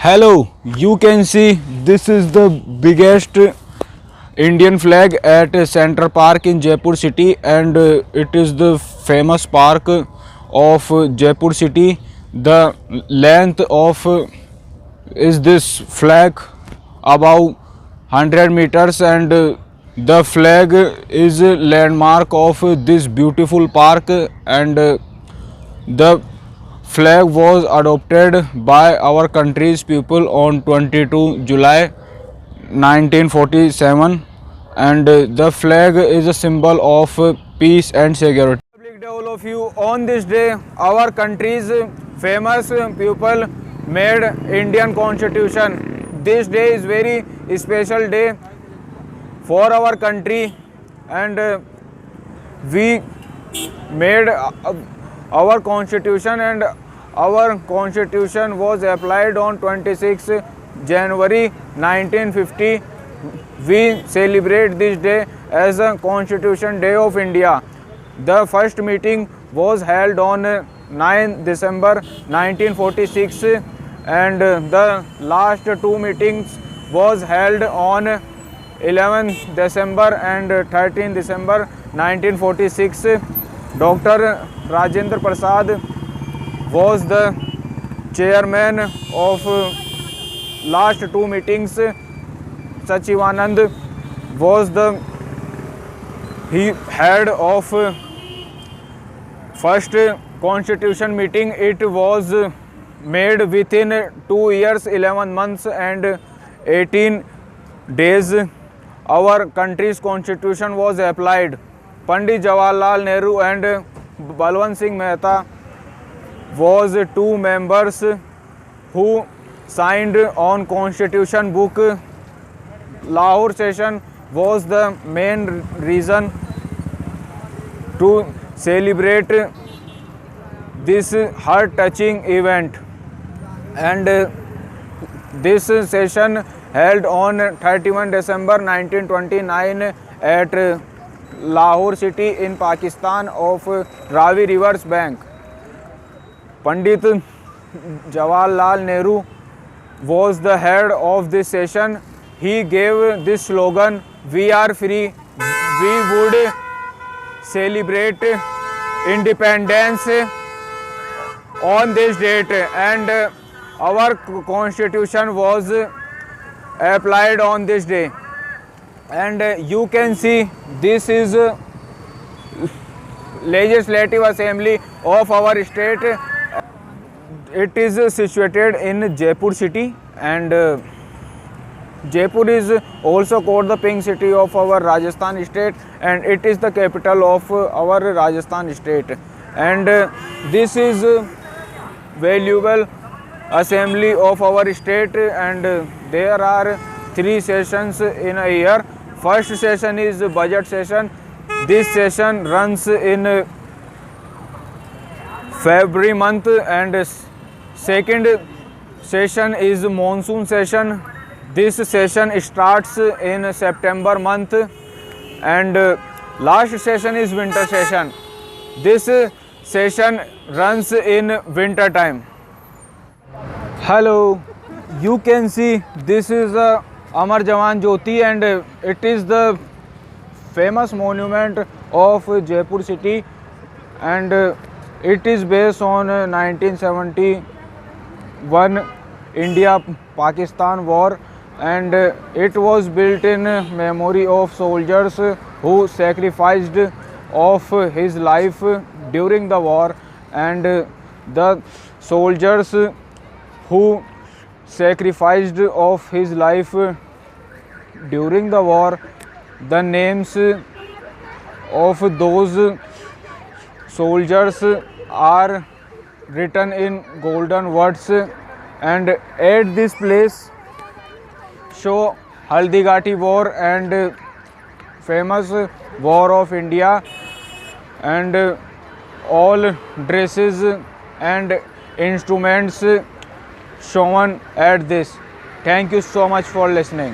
Hello, you can see this is the biggest Indian flag at Central Park in Jaipur city, and it is the famous park of Jaipur city. The length of is this flag above 100 meters, and the flag is a landmark of this beautiful park, and the flag was adopted by our country's people on 22 July 1947, and the flag is a symbol of peace and security. Public day, all of you. On this day, our country's famous people made Indian Constitution. This day is very special day for our country, and we made our constitution, and our constitution was applied on 26 January 1950. We celebrate this day as a Constitution Day of India. The first meeting was held on 9 December 1946, and the last two meetings was held on 11 December and 13 December 1946. Dr. Rajendra Prasad was the chairman of last two meetings. Sachivanand was the head of first constitution meeting. It was made within 2 years, 11 months and 18 days. Our country's constitution was applied. Pandit Jawaharlal Nehru and Balwant Singh Mehta was two members who signed on constitution book. Lahore session was the main reason to celebrate this heart-touching event, and this session held on 31 December 1929 at Lahore city in Pakistan of Ravi River's bank. Pandit Jawaharlal Nehru was the head of this session. He gave this slogan, "We are free, we would celebrate independence on this date," and our constitution was applied on this day. And you can see this is Legislative Assembly of our state. It is situated in Jaipur city, and Jaipur is also called the pink city of our Rajasthan state, and it is the capital of our Rajasthan state. And this is valuable assembly of our state, and there are 3 sessions in a year. First session is budget session. This session runs in February month, and second session is monsoon session. This session starts in September month, and last session is winter session. This session runs in winter time. Hello, you can see this is a Amar Jawan Jyoti, and it is the famous monument of Jaipur city, and it is based on 1971 India-Pakistan war, and it was built in memory of soldiers who sacrificed of his life during the war, and the soldiers who sacrificed of his life during the war, the names of those soldiers are written in golden words, and at this place show Haldigati war and famous war of India, and all dresses and instruments shown at this. Thank you so much for listening.